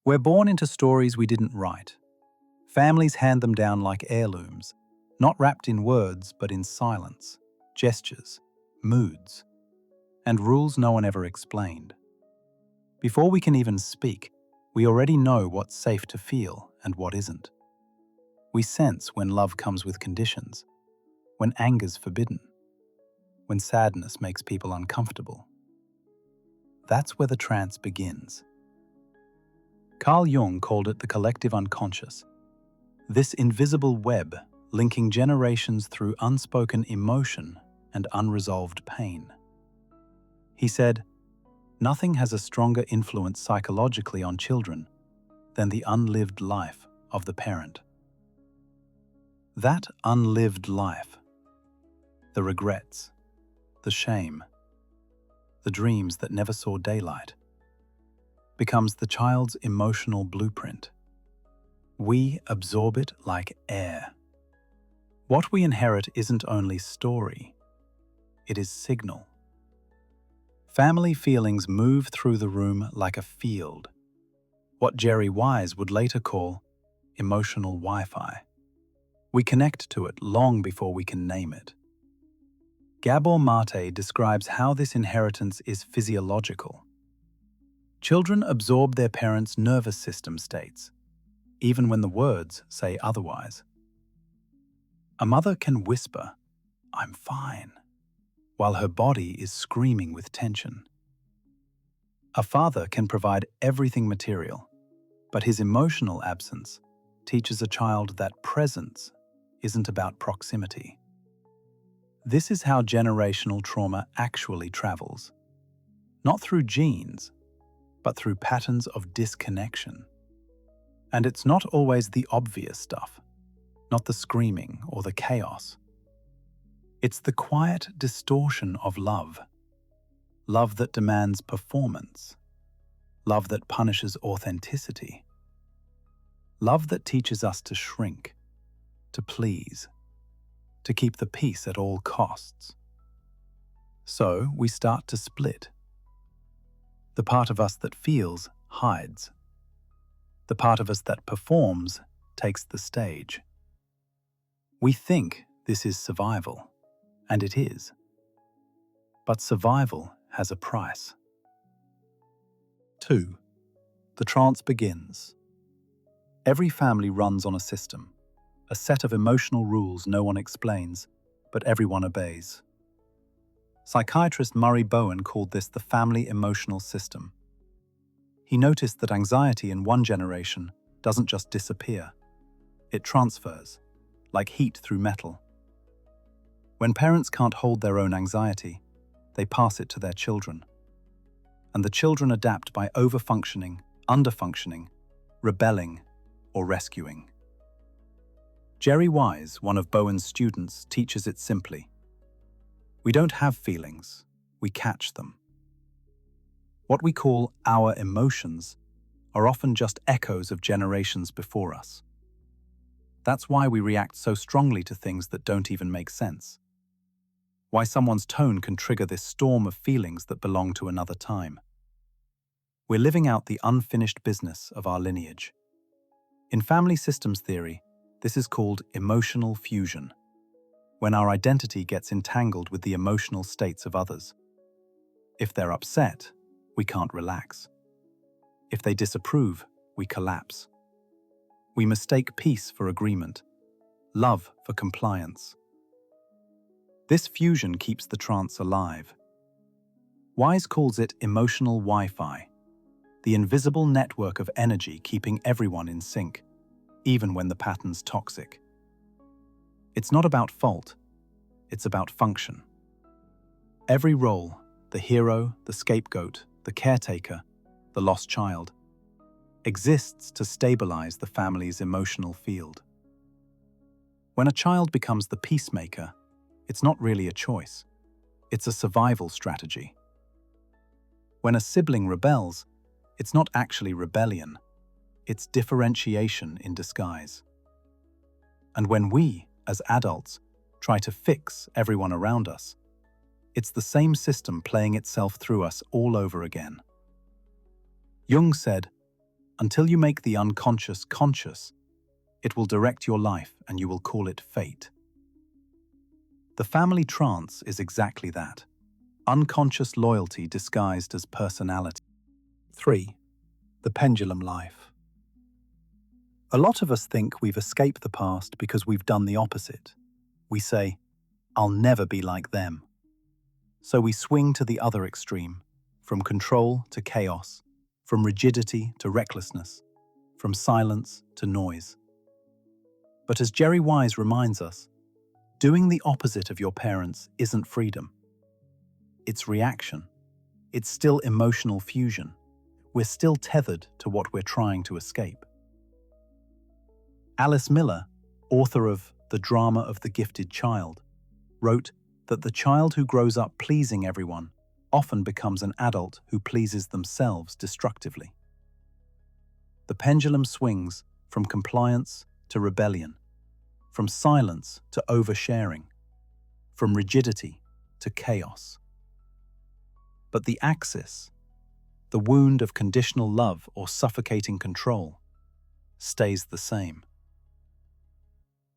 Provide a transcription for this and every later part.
We're born into stories we didn't write. Families hand them down like heirlooms, not wrapped in words but in silence, gestures, moods, and rules no one ever explained. Before we can even speak, we already know what's safe to feel and what isn't. We sense when love comes with conditions, when anger's forbidden, when sadness makes people uncomfortable. That's where the trance begins. Carl Jung called it the collective unconscious, this invisible web linking generations through unspoken emotion and unresolved pain. He said, "Nothing has a stronger influence psychologically on children than the unlived life of the parent." That unlived life, the regrets, the shame, the dreams that never saw daylight, becomes the child's emotional blueprint. We absorb it like air. What we inherit isn't only story, it is signal. Family feelings move through the room like a field, what Jerry Wise would later call emotional Wi-Fi. We connect to it long before we can name it. Gabor Maté describes how this inheritance is physiological. Children absorb their parents' nervous system states, even when the words say otherwise. A mother can whisper, "I'm fine," while her body is screaming with tension. A father can provide everything material, but his emotional absence teaches a child that presence isn't about proximity. This is how generational trauma actually travels, not through genes, but through patterns of disconnection. And it's not always the obvious stuff, not the screaming or the chaos. It's the quiet distortion of love. Love that demands performance. Love that punishes authenticity. Love that teaches us to shrink, to please, to keep the peace at all costs. So we start to split. The part of us that feels hides. The part of us that performs takes the stage. We think this is survival, and it is. But survival has a price. 2. The trance begins. Every family runs on a system, a set of emotional rules no one explains, but everyone obeys. Psychiatrist Murray Bowen called this the family emotional system. He noticed that anxiety in one generation doesn't just disappear. It transfers, like heat through metal. When parents can't hold their own anxiety, they pass it to their children. And the children adapt by overfunctioning, underfunctioning, rebelling, or rescuing. Jerry Wise, one of Bowen's students, teaches it simply. We don't have feelings, we catch them. What we call our emotions are often just echoes of generations before us. That's why we react so strongly to things that don't even make sense. Why someone's tone can trigger this storm of feelings that belong to another time. We're living out the unfinished business of our lineage. In family systems theory, this is called emotional fusion, when our identity gets entangled with the emotional states of others. If they're upset, we can't relax. If they disapprove, we collapse. We mistake peace for agreement, love for compliance. This fusion keeps the trance alive. Wise calls it emotional Wi-Fi, the invisible network of energy keeping everyone in sync, even when the pattern's toxic. It's not about fault, it's about function. Every role, the hero, the scapegoat, the caretaker, the lost child, exists to stabilize the family's emotional field. When a child becomes the peacemaker, it's not really a choice. It's a survival strategy. When a sibling rebels, it's not actually rebellion. It's differentiation in disguise. And when we, as adults, try to fix everyone around us, it's the same system playing itself through us all over again. Jung said, Until you make the unconscious conscious, it will direct your life and you will call it fate. The family trance is exactly that. Unconscious loyalty disguised as personality. 3. The Pendulum Life. A lot of us think we've escaped the past because we've done the opposite. We say, "I'll never be like them." So we swing to the other extreme, from control to chaos, from rigidity to recklessness, from silence to noise. But as Jerry Wise reminds us, doing the opposite of your parents isn't freedom. It's reaction. It's still emotional fusion. We're still tethered to what we're trying to escape. Alice Miller, author of The Drama of the Gifted Child, wrote that the child who grows up pleasing everyone often becomes an adult who pleases themselves destructively. The pendulum swings from compliance to rebellion, from silence to oversharing, from rigidity to chaos. But the axis, the wound of conditional love or suffocating control, stays the same.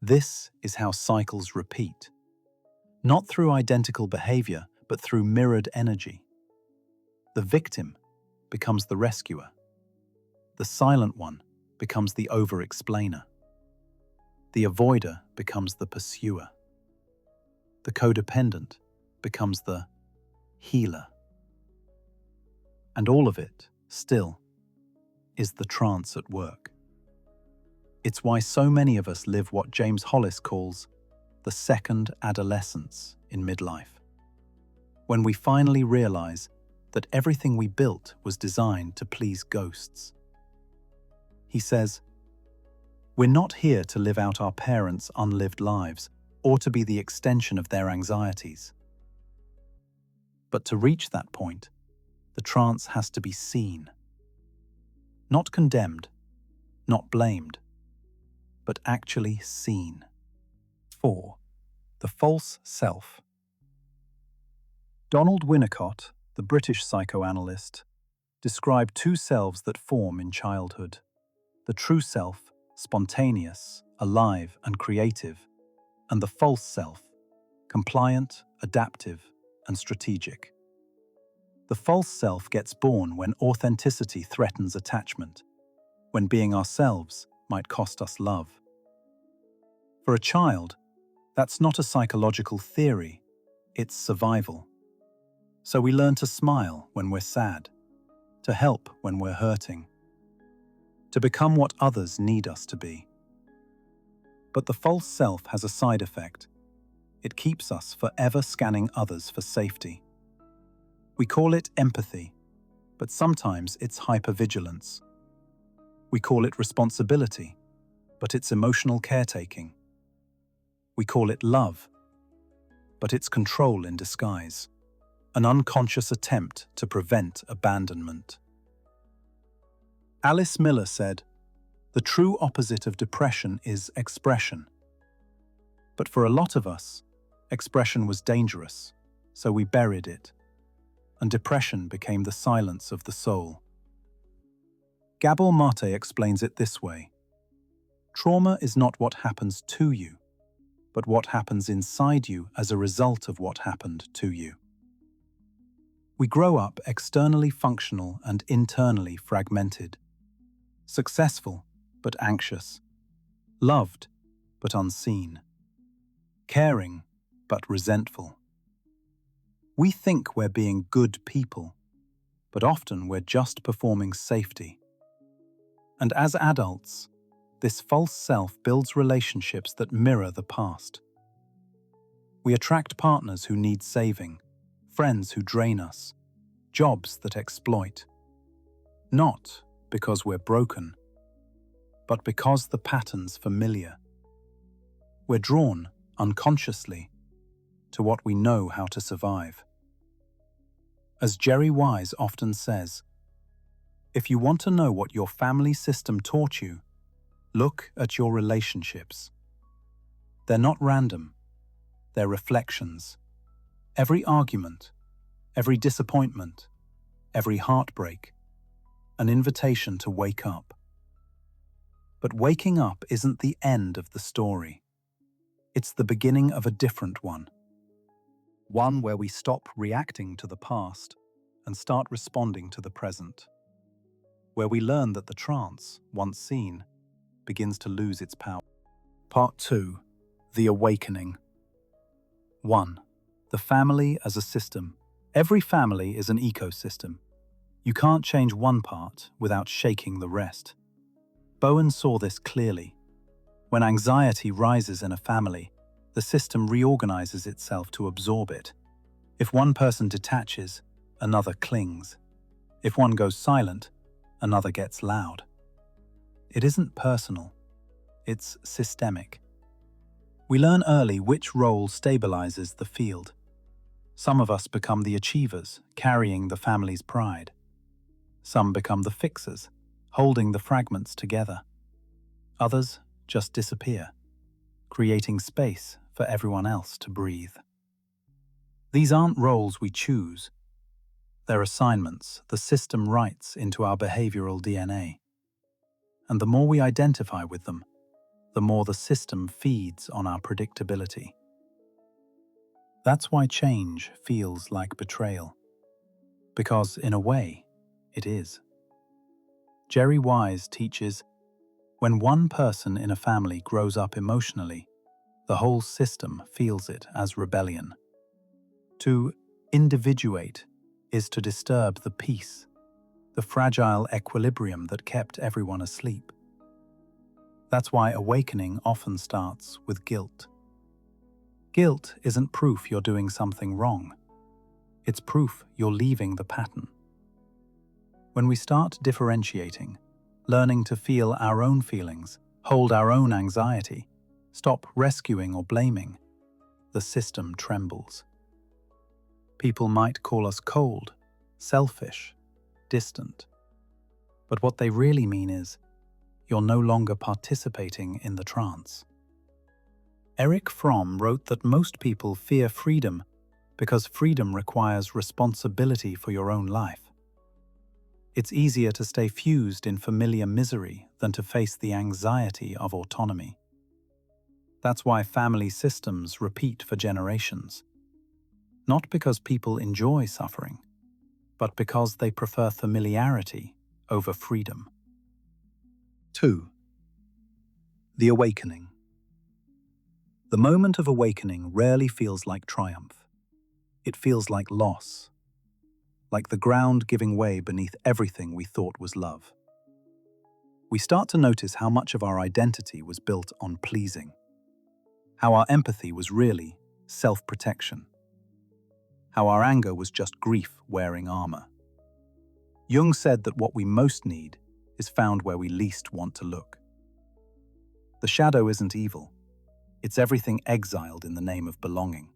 This is how cycles repeat, not through identical behavior, but through mirrored energy. The victim becomes the rescuer. The silent one becomes the over-explainer. The avoider becomes the pursuer. The codependent becomes the healer. And all of it, still, is the trance at work. It's why so many of us live what James Hollis calls the second adolescence in midlife, when we finally realize that everything we built was designed to please ghosts. He says, "We're not here to live out our parents' unlived lives or to be the extension of their anxieties. But to reach that point, the trance has to be seen. Not condemned, not blamed, but actually seen." 4. The false self. Donald Winnicott, the British psychoanalyst, described two selves that form in childhood. The true self, spontaneous, alive, and creative, and the false self, compliant, adaptive, and strategic. The false self gets born when authenticity threatens attachment, when being ourselves might cost us love. For a child, that's not a psychological theory, it's survival. So we learn to smile when we're sad, to help when we're hurting, to become what others need us to be. But the false self has a side effect. It keeps us forever scanning others for safety. We call it empathy, but sometimes it's hypervigilance. We call it responsibility, but it's emotional caretaking. We call it love, but it's control in disguise, an unconscious attempt to prevent abandonment. Alice Miller said, "The true opposite of depression is expression." But for a lot of us, expression was dangerous, so we buried it, and depression became the silence of the soul. Gabor Maté explains it this way: trauma is not what happens to you, but what happens inside you as a result of what happened to you. We grow up externally functional and internally fragmented, successful but anxious, loved but unseen, caring but resentful. We think we're being good people, but often we're just performing safety. And as adults, this false self builds relationships that mirror the past. We attract partners who need saving, friends who drain us, jobs that exploit. Not because we're broken, but because the pattern's familiar. We're drawn, unconsciously, to what we know how to survive. As Jerry Wise often says, if you want to know what your family system taught you, look at your relationships. They're not random, they're reflections. Every argument, every disappointment, every heartbreak, an invitation to wake up. But waking up isn't the end of the story. It's the beginning of a different one. One where we stop reacting to the past and start responding to the present. Where we learn that the trance, once seen, begins to lose its power. Part 2. The Awakening. 1. The family as a system. Every family is an ecosystem. You can't change one part without shaking the rest. Bowen saw this clearly. When anxiety rises in a family, the system reorganizes itself to absorb it. If one person detaches, another clings. If one goes silent, another gets loud. It isn't personal. It's systemic. We learn early which role stabilizes the field. Some of us become the achievers, carrying the family's pride. Some become the fixers, holding the fragments together. Others just disappear, creating space for everyone else to breathe. These aren't roles we choose. They're assignments the system writes into our behavioral DNA. And the more we identify with them, the more the system feeds on our predictability. That's why change feels like betrayal. Because, in a way, it is. Jerry Wise teaches, when one person in a family grows up emotionally, the whole system feels it as rebellion. To individuate is to disturb the peace, the fragile equilibrium that kept everyone asleep. That's why awakening often starts with guilt. Guilt isn't proof you're doing something wrong. It's proof you're leaving the pattern. When we start differentiating, learning to feel our own feelings, hold our own anxiety, stop rescuing or blaming, the system trembles. People might call us cold, selfish, distant. But what they really mean is, you're no longer participating in the trance. Erich Fromm wrote that most people fear freedom because freedom requires responsibility for your own life. It's easier to stay fused in familiar misery than to face the anxiety of autonomy. That's why family systems repeat for generations. Not because people enjoy suffering, but because they prefer familiarity over freedom. 2. The Awakening. The moment of awakening rarely feels like triumph. It feels like loss, like the ground giving way beneath everything we thought was love. We start to notice how much of our identity was built on pleasing, how our empathy was really self-protection, how our anger was just grief wearing armor. Jung said that what we most need is found where we least want to look. The shadow isn't evil. It's everything exiled in the name of belonging.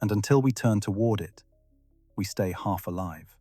And until we turn toward it, we stay half alive.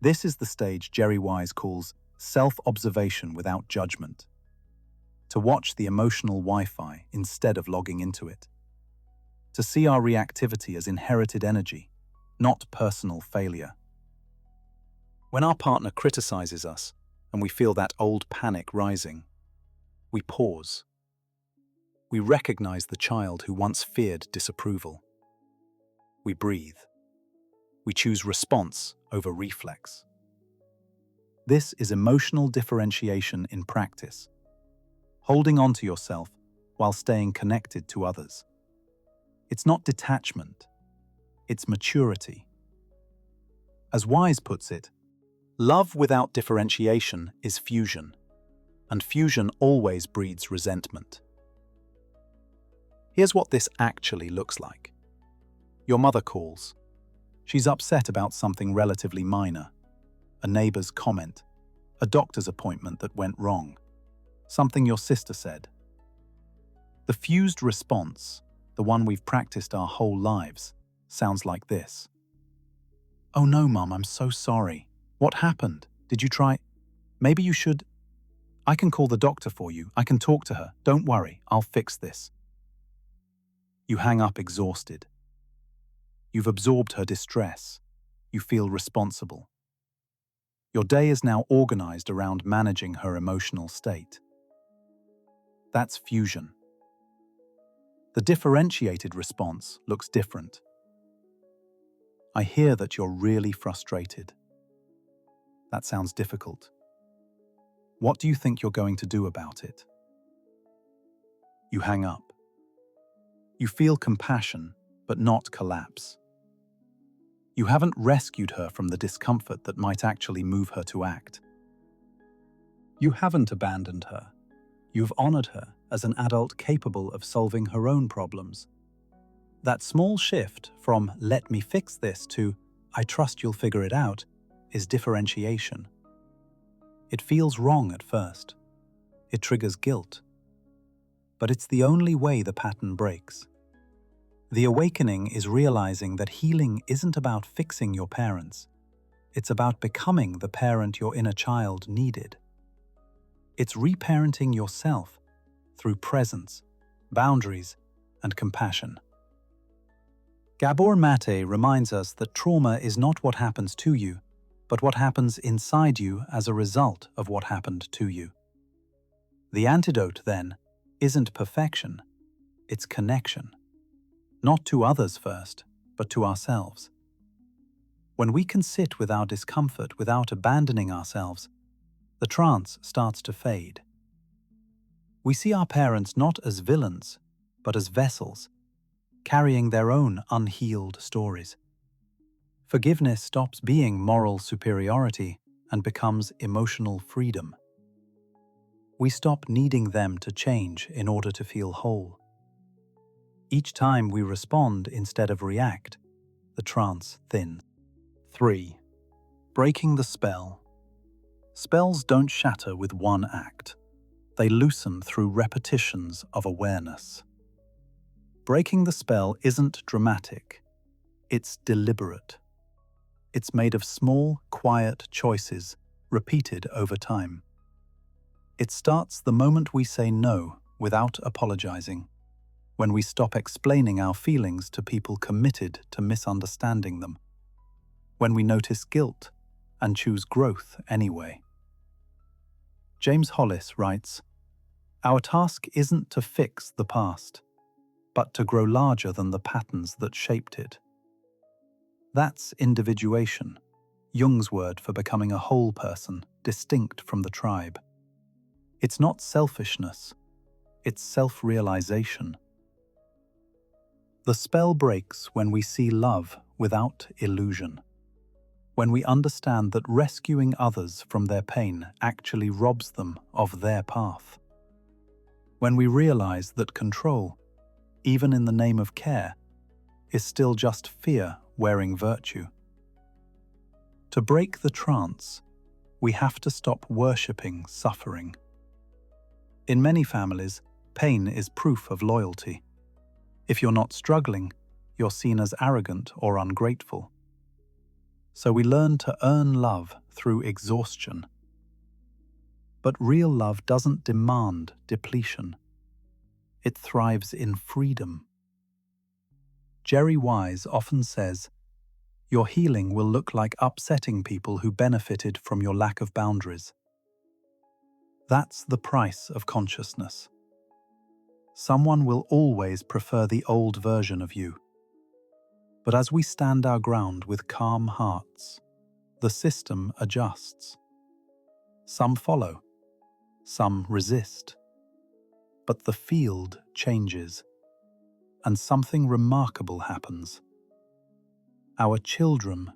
This is the stage Jerry Wise calls self-observation without judgment. To watch the emotional Wi-Fi instead of logging into it. To see our reactivity as inherited energy, not personal failure. When our partner criticizes us and we feel that old panic rising, we pause. We recognize the child who once feared disapproval. We breathe. We choose response over reflex. This is emotional differentiation in practice. Holding on to yourself while staying connected to others. It's not detachment. It's maturity. As Wise puts it, love without differentiation is fusion, and fusion always breeds resentment. Here's what this actually looks like. Your mother calls. She's upset about something relatively minor, a neighbor's comment, a doctor's appointment that went wrong, something your sister said. The fused response, the one we've practiced our whole lives, sounds like this. "Oh no, Mum, I'm so sorry. What happened? Did you try? Maybe you should. I can call the doctor for you. I can talk to her. Don't worry, I'll fix this." You hang up exhausted. You've absorbed her distress. You feel responsible. Your day is now organized around managing her emotional state. That's fusion. The differentiated response looks different. I hear that you're really frustrated. That sounds difficult. What do you think you're going to do about it? You hang up. You feel compassion, but not collapse. You haven't rescued her from the discomfort that might actually move her to act. You haven't abandoned her. You've honored her as an adult capable of solving her own problems. That small shift from "let me fix this" to "I trust you'll figure it out" is differentiation. It feels wrong at first. It triggers guilt. But it's the only way the pattern breaks. The awakening is realizing that healing isn't about fixing your parents. It's about becoming the parent your inner child needed. It's reparenting yourself through presence, boundaries, and compassion. Gabor Maté reminds us that trauma is not what happens to you, but what happens inside you as a result of what happened to you. The antidote, then, isn't perfection, it's connection. Not to others first, but to ourselves. When we can sit with our discomfort without abandoning ourselves, the trance starts to fade. We see our parents not as villains, but as vessels, carrying their own unhealed stories. Forgiveness stops being moral superiority and becomes emotional freedom. We stop needing them to change in order to feel whole. Each time we respond instead of react, the trance thins. 3. Breaking the spell. Spells don't shatter with one act. They loosen through repetitions of awareness. Breaking the spell isn't dramatic. It's deliberate. It's made of small, quiet choices repeated over time. It starts the moment we say no without apologizing, when we stop explaining our feelings to people committed to misunderstanding them, when we notice guilt and choose growth anyway. James Hollis writes, "Our task isn't to fix the past, but to grow larger than the patterns that shaped it." That's individuation, Jung's word for becoming a whole person, distinct from the tribe. It's not selfishness, it's self-realization. The spell breaks when we see love without illusion. When we understand that rescuing others from their pain actually robs them of their path. When we realize that control, even in the name of care, is still just fear wearing virtue. To break the trance, we have to stop worshipping suffering. In many families, pain is proof of loyalty. If you're not struggling, you're seen as arrogant or ungrateful. So we learn to earn love through exhaustion. But real love doesn't demand depletion. It thrives in freedom. Jerry Wise often says, "Your healing will look like upsetting people who benefited from your lack of boundaries." That's the price of consciousness. Someone will always prefer the old version of you. But as we stand our ground with calm hearts, the system adjusts. Some follow, some resist. But the field changes, and something remarkable happens. Our children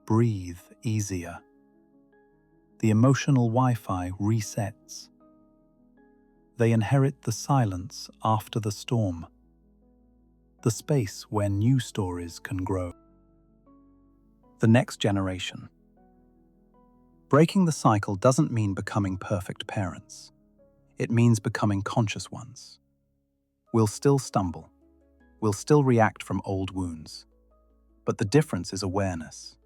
breathe easier. The emotional Wi-Fi resets. They inherit the silence after the storm, the space where new stories can grow. The next generation. Breaking the cycle doesn't mean becoming perfect parents. It means becoming conscious ones. We'll still stumble. We'll still react from old wounds. But the difference is awareness.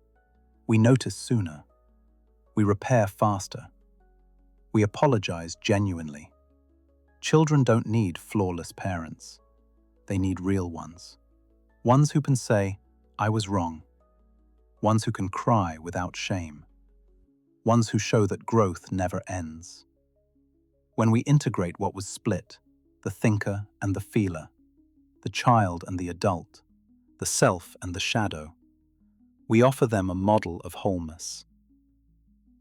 We notice sooner. We repair faster. We apologize genuinely. Children don't need flawless parents. They need real ones. Ones who can say, "I was wrong." Ones who can cry without shame. ones who show that growth never ends. When we integrate what was split, the thinker and the feeler, the child and the adult, the self and the shadow, we offer them a model of wholeness.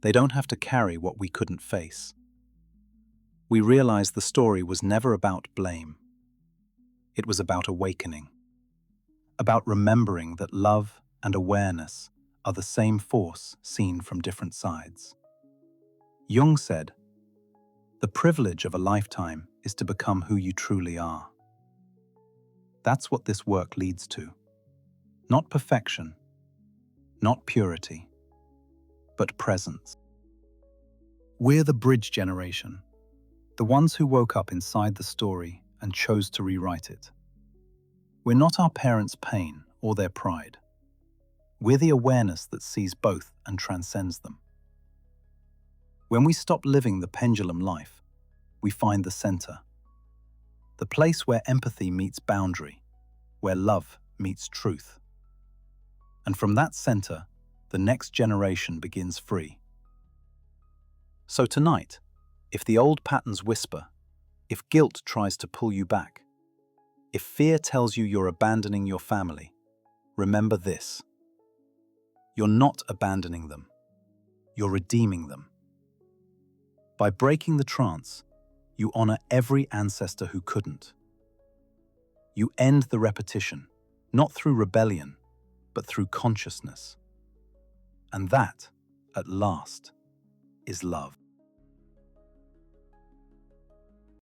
They don't have to carry what we couldn't face. We realize the story was never about blame. It was about awakening, about remembering that love and awareness are the same force seen from different sides. Jung said, "The privilege of a lifetime is to become who you truly are." That's what this work leads to. Not perfection, not purity, but presence. We're the bridge generation, the ones who woke up inside the story and chose to rewrite it. We're not our parents' pain or their pride. We're the awareness that sees both and transcends them. When we stop living the pendulum life, we find the center. The place where empathy meets boundary, where love meets truth. And from that center, the next generation begins free. So tonight, if the old patterns whisper, if guilt tries to pull you back, if fear tells you you're abandoning your family, remember this. You're not abandoning them. You're redeeming them. By breaking the trance, you honor every ancestor who couldn't. You end the repetition, not through rebellion, but through consciousness. And that, at last, is love.